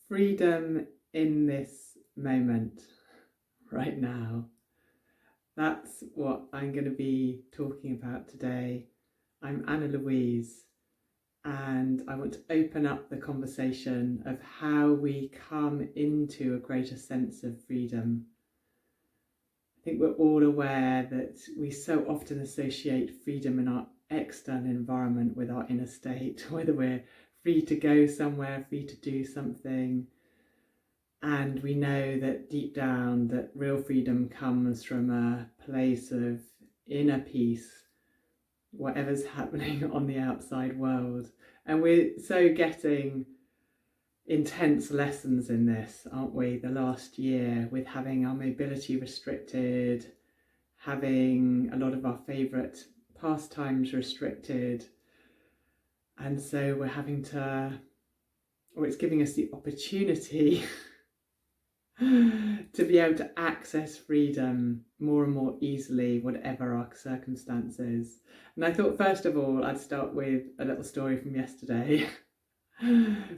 Freedom in this moment, right now. That's what I'm going to be talking about today. I'm Annalouise, and I want to open up the conversation of how we come into a greater sense of freedom. I think we're all aware that we so often associate freedom in our external environment with our inner state, whether we're free to go somewhere, free to do something. And we know that deep down that real freedom comes from a place of inner peace, whatever's happening on the outside world. And we're so getting intense lessons in this, aren't we, the last year, with having our mobility restricted, having a lot of our favourite pastimes restricted. And so we're having to, or it's giving us the opportunity to be able to access freedom more and more easily, whatever our circumstances. And I thought, first of all, I'd start with a little story from yesterday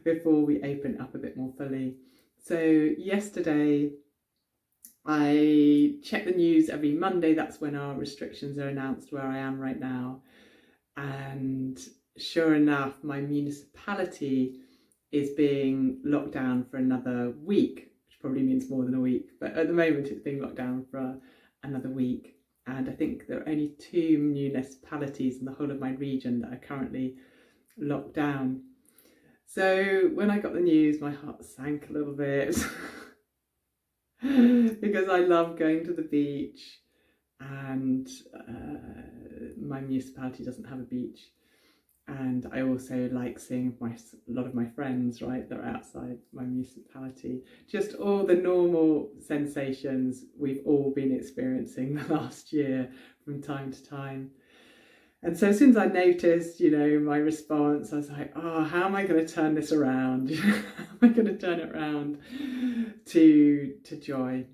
before we open up a bit more fully. So yesterday, I check the news every Monday. That's when our restrictions are announced where I am right now. And sure enough, my municipality is being locked down for another week. Probably means more than a week, but at the moment it's being locked down for another week. And I think there are only 2 municipalities in the whole of my region that are currently locked down. So when I got the news, my heart sank a little bit because I love going to the beach, and my municipality doesn't have a beach. And I also like seeing a lot of my friends, right, that are outside my municipality. Just all the normal sensations we've all been experiencing the last year from time to time. And so as soon as I noticed, my response, I was like, oh, how am I going to turn this around? How am I going to turn it around to joy?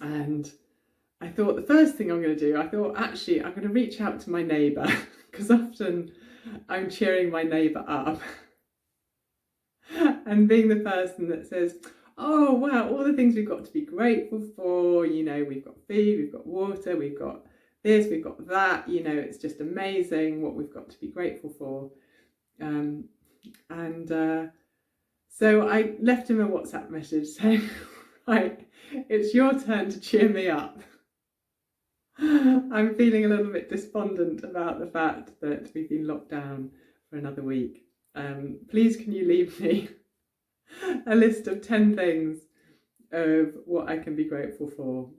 And I thought the first thing I'm going to do, I'm going to reach out to my neighbour, because often I'm cheering my neighbour up and being the person that says, oh wow, all the things we've got to be grateful for, we've got food, we've got water, we've got this, we've got that, it's just amazing what we've got to be grateful for. So I left him a WhatsApp message saying, right, it's your turn to cheer me up. I'm feeling a little bit despondent about the fact that we've been locked down for another week. Please can you leave me a list of 10 things of what I can be grateful for?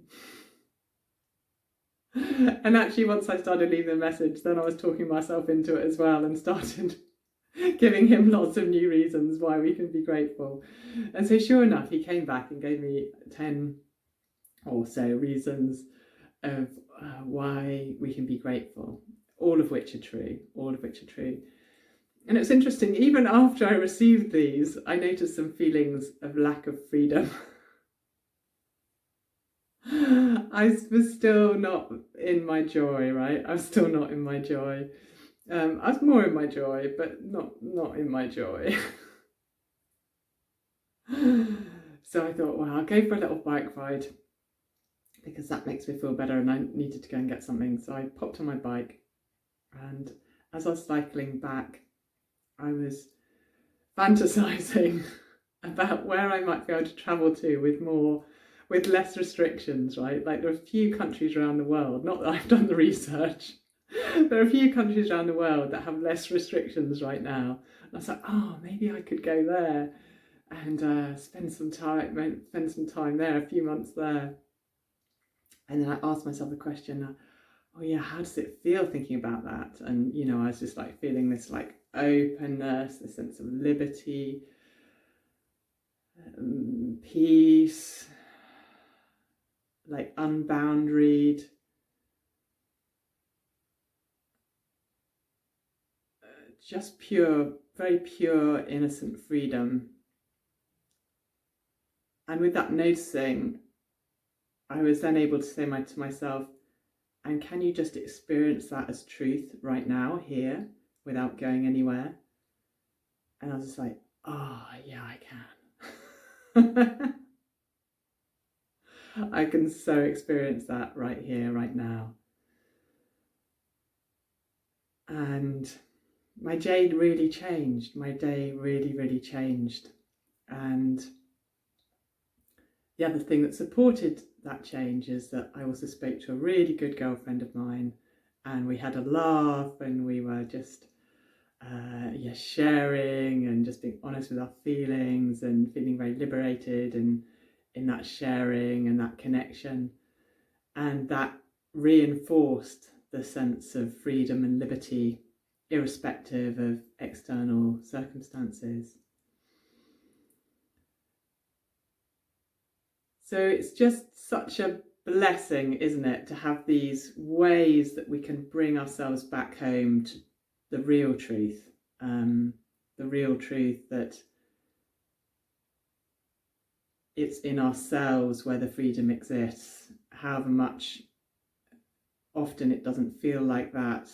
And actually once I started leaving the message, then I was talking myself into it as well and started giving him lots of new reasons why we can be grateful. And so sure enough, he came back and gave me 10 or so reasons of why we can be grateful, all of which are true. And it's interesting, even after I received these, I noticed some feelings of lack of freedom. I was still not in my joy, right? I was still not in my joy. I was more in my joy, but not in my joy. So I thought, well, I'll go for a little bike ride, because that makes me feel better, and I needed to go and get something. So I popped on my bike, and as I was cycling back, I was fantasizing about where I might be able to travel to with less restrictions, right? Like there are a few countries around the world, not that I've done the research, there are a few countries around the world that have less restrictions right now. And I was like, oh, maybe I could go there and spend some time there, a few months there. And then I asked myself the question, oh yeah, how does it feel thinking about that? And, I was just like feeling this like openness, a sense of liberty, peace, like unboundaried, just pure, very pure, innocent freedom. And with that noticing, I was then able to say to myself, and can you just experience that as truth right now, here, without going anywhere? And I was just like, oh, yeah, I can. I can so experience that right here, right now. And my day really changed. My day really, really changed. And the other thing that supported that change is that I also spoke to a really good girlfriend of mine, and we had a laugh, and we were just sharing and just being honest with our feelings and feeling very liberated and in that sharing and that connection. And that reinforced the sense of freedom and liberty, irrespective of external circumstances. So it's just such a blessing, isn't it, to have these ways that we can bring ourselves back home to the real truth, that it's in ourselves where the freedom exists, however much often it doesn't feel like that,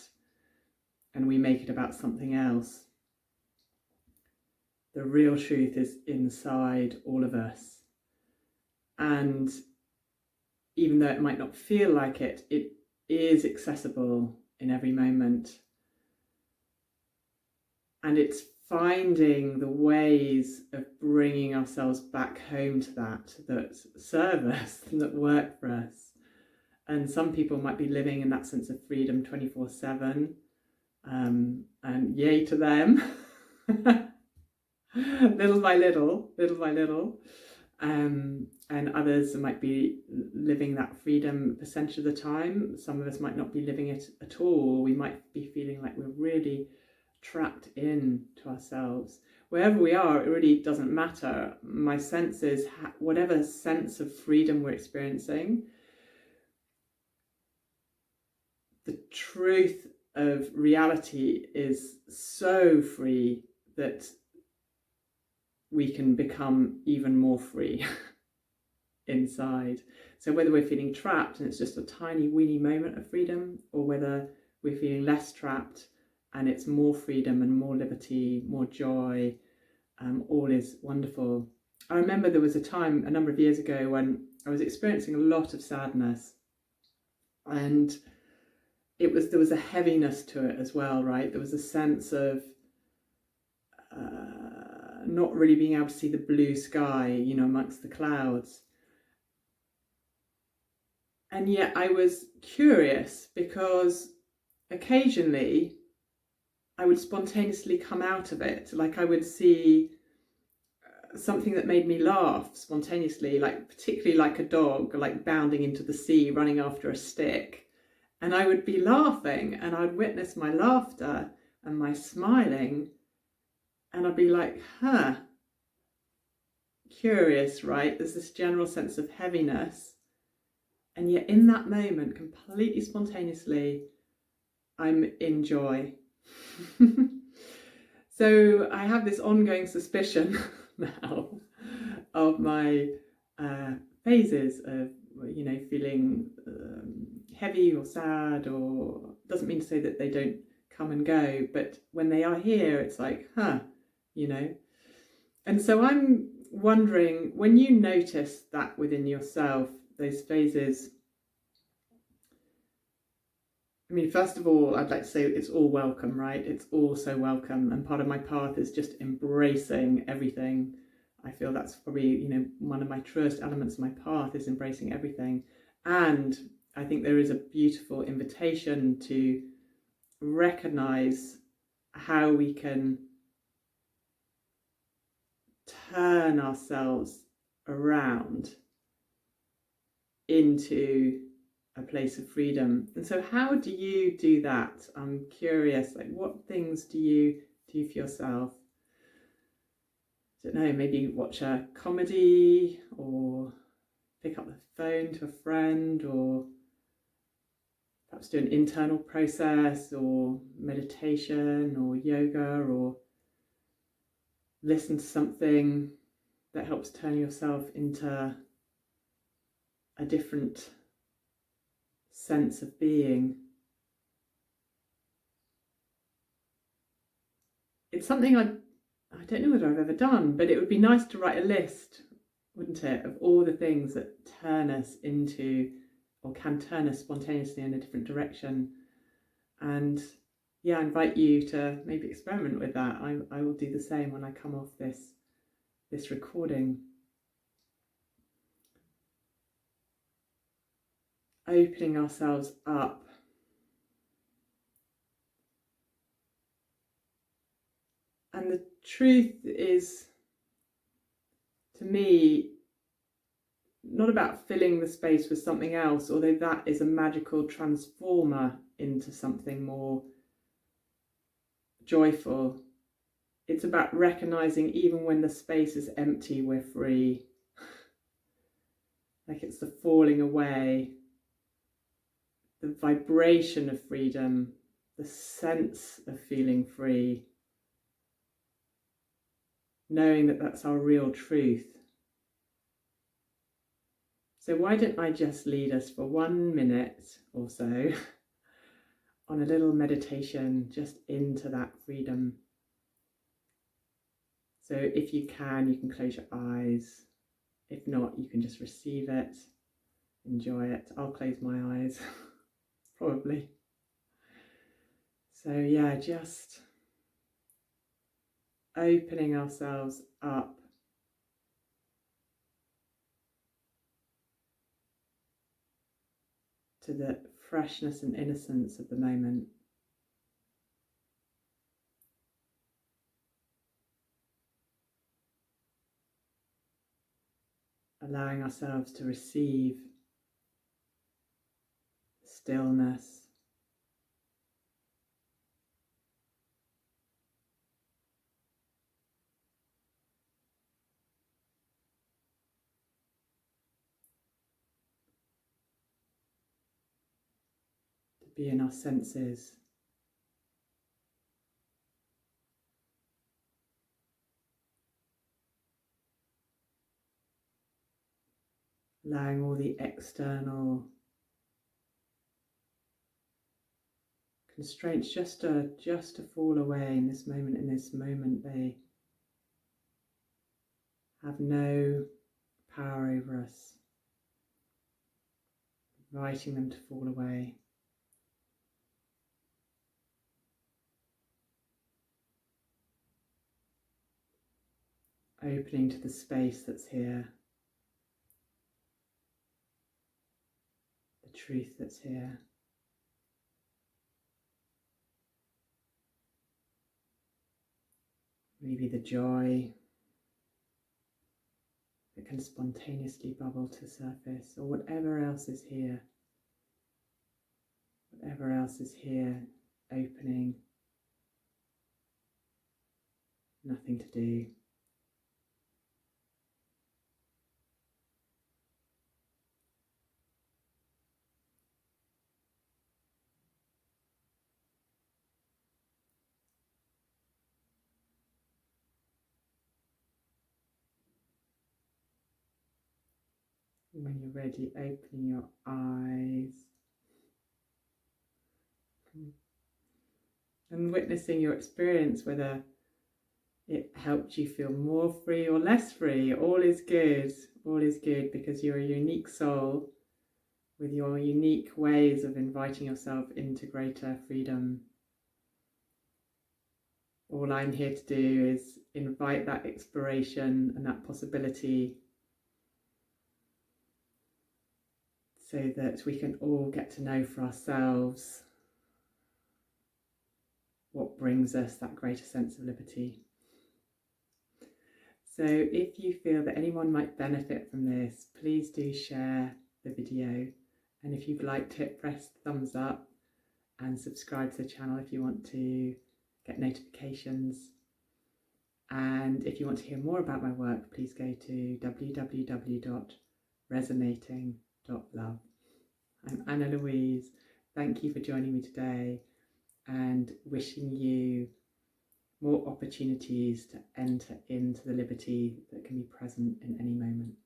and we make it about something else. The real truth is inside all of us. And even though it might not feel like it, it is accessible in every moment. And it's finding the ways of bringing ourselves back home to that serve us and that work for us. And some people might be living in that sense of freedom 24/7, and yay to them. little by little. And others might be living that freedom a percentage of the time. Some of us might not be living it at all. We might be feeling like we're really trapped in to ourselves. Wherever we are, it really doesn't matter. My sense is whatever sense of freedom we're experiencing, the truth of reality is so free that we can become even more free inside. So whether we're feeling trapped and it's just a tiny weeny moment of freedom, or whether we're feeling less trapped and it's more freedom and more liberty, more joy, all is wonderful. I remember there was a time a number of years ago when I was experiencing a lot of sadness, and there was a heaviness to it as well, right? There was a sense of not really being able to see the blue sky, amongst the clouds. And yet I was curious, because occasionally I would spontaneously come out of it. Like I would see something that made me laugh spontaneously, like particularly like a dog, like bounding into the sea, running after a stick. And I would be laughing, and I'd witness my laughter and my smiling, and I'd be like, curious, right? There's this general sense of heaviness. And yet in that moment, completely spontaneously, I'm in joy. So I have this ongoing suspicion now of my phases of, feeling heavy or sad, or doesn't mean to say that they don't come and go, but when they are here, it's like, And so I'm wondering, when you notice that within yourself, those phases, I mean, first of all, I'd like to say it's all welcome, right? It's all so welcome. And part of my path is just embracing everything. I feel that's probably, one of my truest elements of my path is embracing everything. And I think there is a beautiful invitation to recognize how we can turn ourselves around into a place of freedom. And so how do you do that? I'm curious, like what things do you do for yourself? I don't know, maybe watch a comedy, or pick up the phone to a friend, or perhaps do an internal process, or meditation, or yoga, or listen to something that helps turn yourself into a different sense of being. It's something I don't know whether I've ever done, but it would be nice to write a list wouldn't it? Of all the things that turn us into, or can turn us spontaneously in a different direction. And yeah, I invite you to maybe experiment with that. I will do the same when I come off this recording. Opening ourselves up. And the truth is, to me, not about filling the space with something else, although that is a magical transformer into something more joyful. It's about recognizing even when the space is empty, we're free. Like it's the falling away, the vibration of freedom, the sense of feeling free, knowing that that's our real truth. So why don't I just lead us for 1 minute or so on a little meditation just into that freedom. So if you can close your eyes. If not, you can just receive it, enjoy it. I'll close my eyes, probably. So yeah, just opening ourselves up to the freshness and innocence of the moment. Allowing ourselves to receive stillness, to be in our senses. Allowing all the external constraints just to fall away in this moment. In this moment, they have no power over us, inviting them to fall away. Opening to the space that's here, the truth that's here. Maybe the joy that can spontaneously bubble to the surface, or whatever else is here. Whatever else is here, opening, nothing to do. When you're ready, opening your eyes and witnessing your experience, whether it helped you feel more free or less free. All is good. All is good, because you're a unique soul with your unique ways of inviting yourself into greater freedom. All I'm here to do is invite that exploration and that possibility, so that we can all get to know for ourselves what brings us that greater sense of liberty. So if you feel that anyone might benefit from this, please do share the video. And if you've liked it, press thumbs up and subscribe to the channel if you want to get notifications. And if you want to hear more about my work, please go to www.resonating.love. I'm Annalouise. Thank you for joining me today, and wishing you more opportunities to enter into the liberty that can be present in any moment.